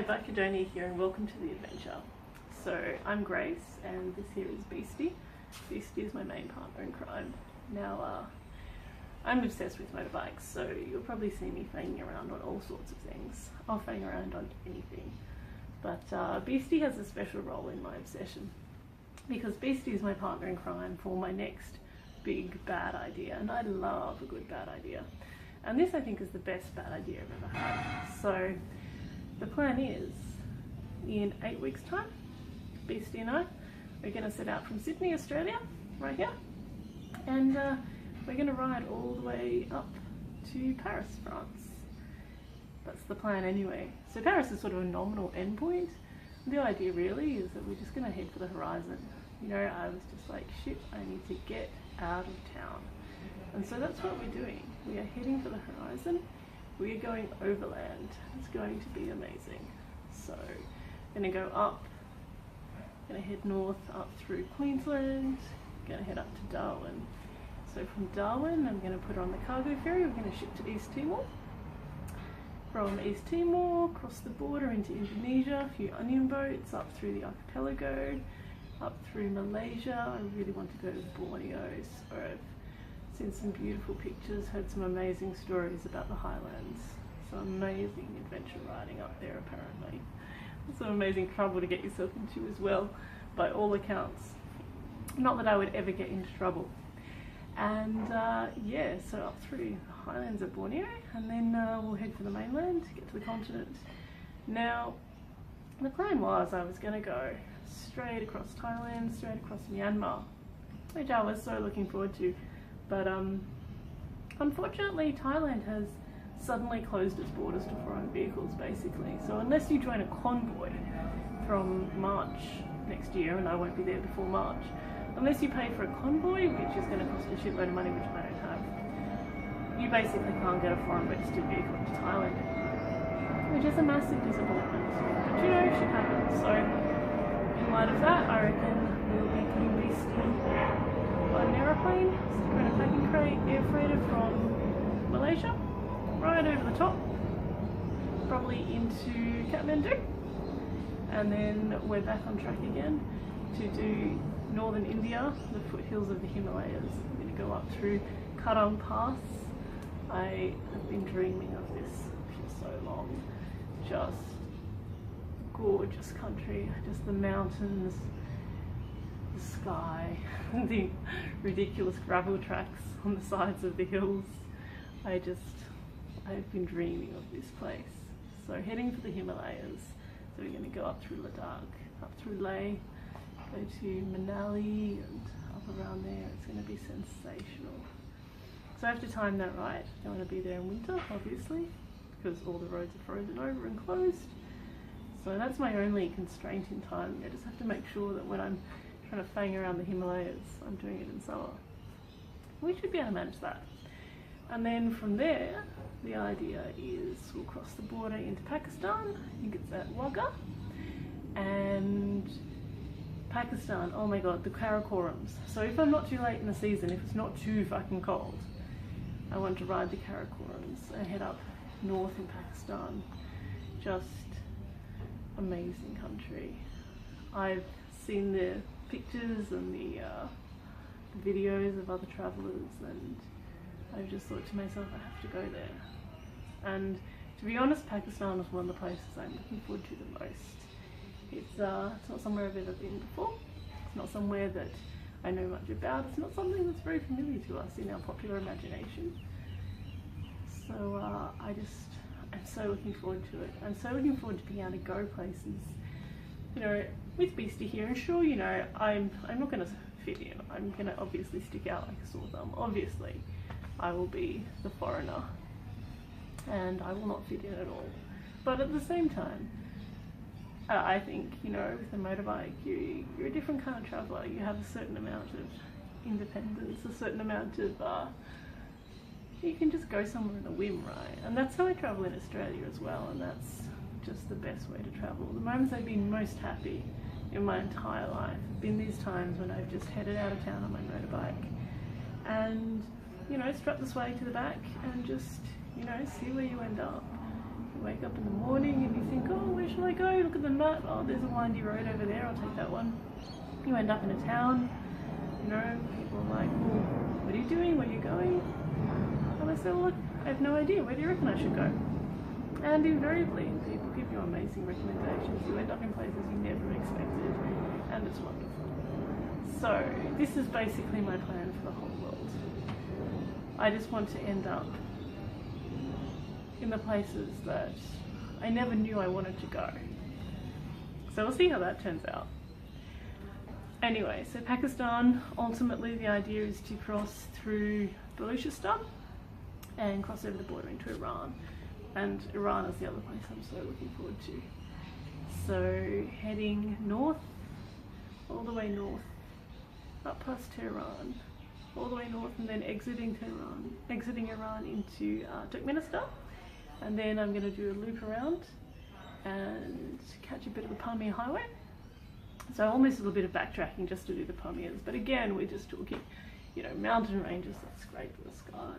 Hi, BikeHedonia here and welcome to the adventure. So I'm Grace and this here is Beastie. Beastie is my main partner in crime. Now I'm obsessed with motorbikes, so you'll probably see me fanging around on all sorts of things. I'll fang around on anything. But Beastie has a special role in my obsession because Beastie is my partner in crime for my next big bad idea, and I love a good bad idea. And this I think is the best bad idea I've ever had. So the plan is, in 8 weeks time, Beastie and I, we're going to set out from Sydney, Australia, right here, and we're going to ride all the way up to Paris, France. That's the plan anyway. So Paris is sort of a nominal endpoint. The idea really is that we're just going to head for the horizon. You know, I was just like, shit, I need to get out of town. And so that's what we're doing. We are heading for the horizon. We are going overland. It's going to be amazing. So, going to go up, going to head north up through Queensland, going to head up to Darwin. So from Darwin, I'm going to put on the cargo ferry. We're going to ship to East Timor. From East Timor, cross the border into Indonesia, a few onion boats, up through the archipelago, up through Malaysia. I really want to go to Borneo, so I've seen some beautiful pictures, heard some amazing stories about the highlands. Some amazing adventure riding up there apparently. Some amazing trouble to get yourself into as well, by all accounts. Not that I would ever get into trouble. And yeah, so up through the highlands of Borneo, and then we'll head for the mainland, get to the continent. Now, the plan was I was going to go straight across Thailand, straight across Myanmar, which I was so looking forward to. But unfortunately, Thailand has suddenly closed its borders to foreign vehicles, basically. So unless you join a convoy from March next year, and I won't be there before March, unless you pay for a convoy, which is going to cost a shitload of money, which I don't have, you basically can't get a foreign registered vehicle into Thailand anymore, which is a massive disappointment. But you know, shit happens. So in light of that, I reckon we'll be putting Beastie on an aeroplane, stick her in a packing crate, air freighter from Malaysia, right over the top, probably into Kathmandu, and then we're back on track again to do northern India, the foothills of the Himalayas. I'm going to go up through Karang Pass. I have been dreaming of this for so long. Just gorgeous country, just the mountains, the sky, the ridiculous gravel tracks on the sides of the hills. I've been dreaming of this place. So heading for the Himalayas. So we're going to go up through Ladakh, up through Leh, go to Manali and up around there. It's going to be sensational. So I have to time that right. I don't want to be there in winter, obviously, because all the roads are frozen over and closed. So that's my only constraint in time. I just have to make sure that when I'm trying to fang around the Himalayas, I'm doing it in summer. We should be able to manage that. And then from there, the idea is we'll cross the border into Pakistan. I think it's at Wagah. And Pakistan, oh my god, the Karakorums. So if I'm not too late in the season, if it's not too fucking cold, I want to ride the Karakorums and head up north in Pakistan. Just amazing country. I've seen the pictures and the videos of other travellers, and I've just thought to myself, I have to go there. And to be honest, Pakistan is one of the places I'm looking forward to the most. It's not somewhere I've ever been before. It's not somewhere that I know much about. It's not something that's very familiar to us in our popular imagination. So I'm so looking forward to it. I'm so looking forward to being able to go places, you know, with Beastie here. And sure, you know, I'm not going to fit in. I'm going to obviously stick out like a sore thumb. Obviously, I will be the foreigner, and I will not fit in at all. But at the same time, I think, you know, with a motorbike, you're a different kind of traveller. You have a certain amount of independence, a certain amount of, you can just go somewhere on a whim, right? And that's how I travel in Australia as well, and that's just the best way to travel. The moments I've been most happy in my entire life have been these times when I've just headed out of town on my motorbike and, you know, strap the swag to the back and just, you know, see where you end up. You wake up in the morning and you think, oh, where shall I I go? Look at the map. Oh, there's a windy road over there. I'll take that one. You end up in a town. You know, people are like, well, what are you doing? Where are you going? And I say, well, look, I have no idea. Where do you reckon I should go? And invariably, people give you amazing recommendations. You end up in places you never expected, and it's wonderful. So this is basically my plan for the whole world. I just want to end up in the places that I never knew I wanted to go. So we'll see how that turns out. Anyway, so Pakistan, ultimately the idea is to cross through Baluchistan and cross over the border into Iran. And Iran is the other place I'm so looking forward to. So heading north, all the way north, up past Tehran, all the way north, and then exiting Iran into Turkmenistan. And then I'm going to do a loop around and catch a bit of the Pamir highway. So almost a little bit of backtracking just to do the Pamirs. But again, we're just talking, you know, mountain ranges that scrape the sky,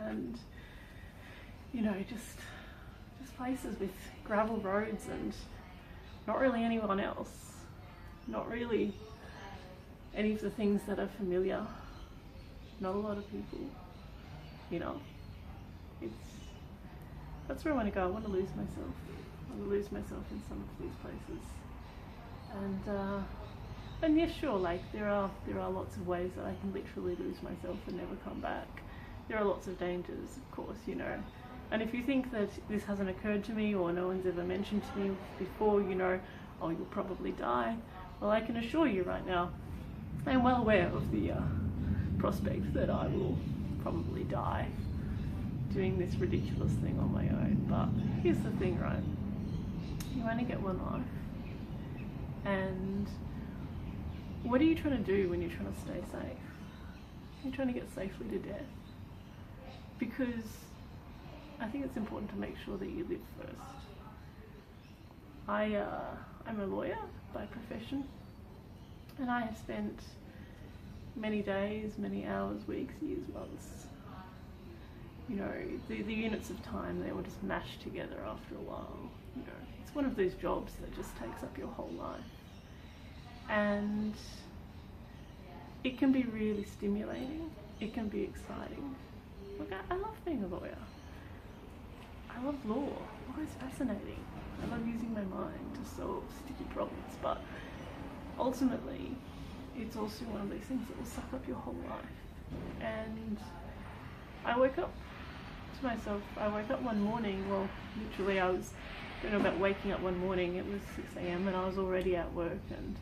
and you know, just places with gravel roads and not really anyone else, not really any of the things that are familiar, not a lot of people, you know. That's where I want to go. I want to lose myself. I want to lose myself in some of these places. And yes, sure, like there are lots of ways that I can literally lose myself and never come back. There are lots of dangers, of course, you know. And if you think that this hasn't occurred to me, or no one's ever mentioned to me before, you know, oh, you'll probably die. Well, I can assure you right now, I'm well aware of the prospect that I will probably die doing this ridiculous thing on my own. But here's the thing, right? You only get one life. And what are you trying to do when you're trying to stay safe? You're trying to get safely to death. Because I think it's important to make sure that you live first. I'm a lawyer by profession, and I have spent many days, many hours, weeks, years, months. You know, the units of time, they will just mash together after a while. You know, it's one of those jobs that just takes up your whole life. And it can be really stimulating. It can be exciting. Look, I love being a lawyer. I love law. Law is fascinating. I love using my mind to solve sticky problems, but ultimately, it's also one of those things that will suck up your whole life. And I woke up to myself. I woke up one morning, well, literally I don't know about waking up one morning, it was 6 a.m. and I was already at work, and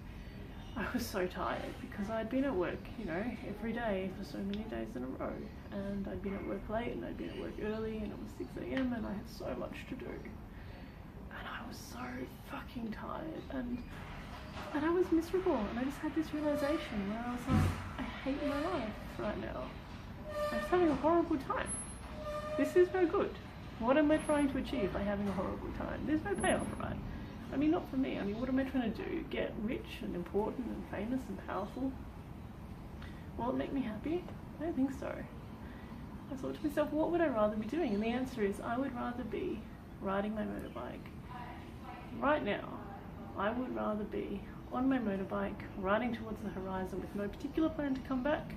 I was so tired because I'd been at work, you know, every day for so many days in a row, and I'd been at work late and I'd been at work early, and it was 6 a.m. and I had so much to do, and I was so fucking tired, and I was miserable, and I just had this realization where I was like, I hate my life right now. I'm just having a horrible time. This is no good. What am I trying to achieve by having a horrible time? There's no payoff, right? I mean, not for me. I mean, what am I trying to do? Get rich and important and famous and powerful? Will it make me happy? I don't think so. I thought to myself, what would I rather be doing? And the answer is, I would rather be riding my motorbike. Right now, I would rather be on my motorbike, riding towards the horizon with no particular plan to come back,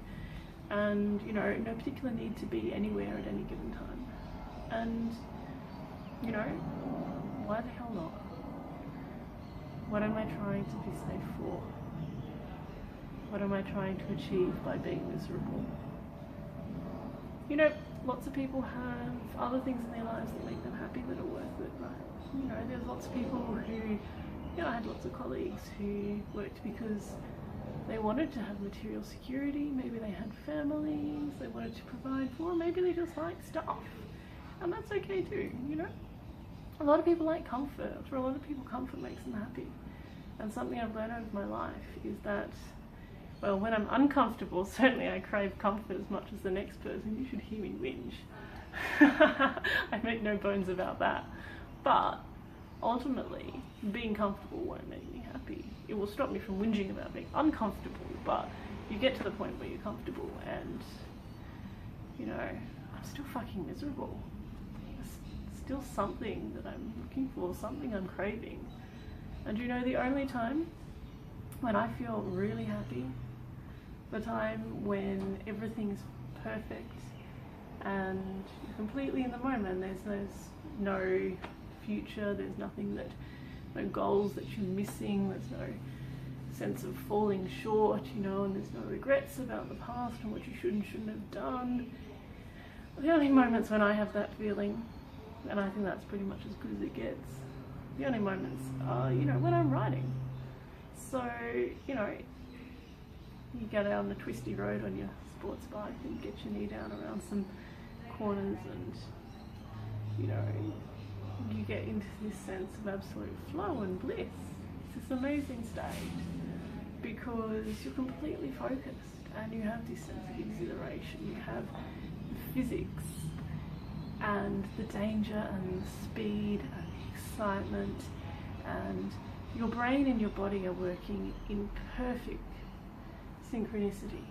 and, you know, no particular need to be anywhere at any given time. And, you know, why the hell not? What am I trying to be safe for? What am I trying to achieve by being miserable? You know, lots of people have other things in their lives that make them happy that are worth it, right? You know, there's lots of people who, you know, I had lots of colleagues who worked because they wanted to have material security, maybe they had families they wanted to provide for, maybe they just like stuff. And that's okay too, you know? A lot of people like comfort. For a lot of people, comfort makes them happy. And something I've learned over my life is that, well, when I'm uncomfortable, certainly I crave comfort as much as the next person. You should hear me whinge. I make no bones about that. But ultimately, being comfortable won't make me happy. It will stop me from whinging about being uncomfortable, but you get to the point where you're comfortable and, you know, I'm still fucking miserable. There's still something that I'm looking for, something I'm craving. And you know, the only time when I feel really happy, the time when everything's perfect and you're completely in the moment, there's no future, there's nothing that, no goals that you're missing, there's no sense of falling short, you know, and there's no regrets about the past and what you should and shouldn't have done. The only moments when I have that feeling, and I think that's pretty much as good as it gets, the only moments are, you know, when I'm riding. So, you know, you get out on the twisty road on your sports bike and get your knee down around some corners, and, you know, you get into this sense of absolute flow and bliss. It's this amazing state because you're completely focused and you have this sense of exhilaration. You have the physics and the danger and the speed and the excitement, and your brain and your body are working in perfect synchronicity,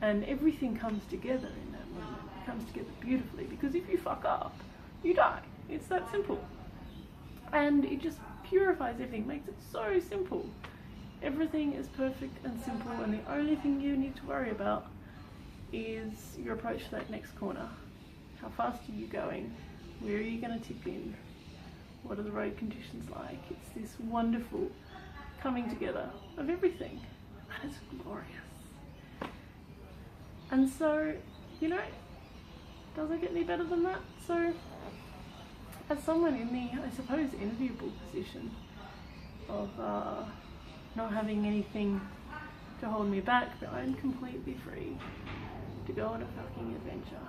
and everything comes together in that moment. It comes together beautifully, because if you fuck up, you die. It's that simple. And it just purifies everything, makes it so simple. Everything is perfect and simple, and the only thing you need to worry about is your approach to that next corner. How fast are you going? Where are you going to tip in? What are the road conditions like? It's this wonderful coming together of everything, and it's glorious. And so, you know, does it get any better than that? So, as someone in the, I suppose, enviable position of not having anything to hold me back, but I'm completely free to go on a fucking adventure,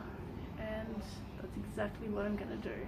and that's exactly what I'm gonna do.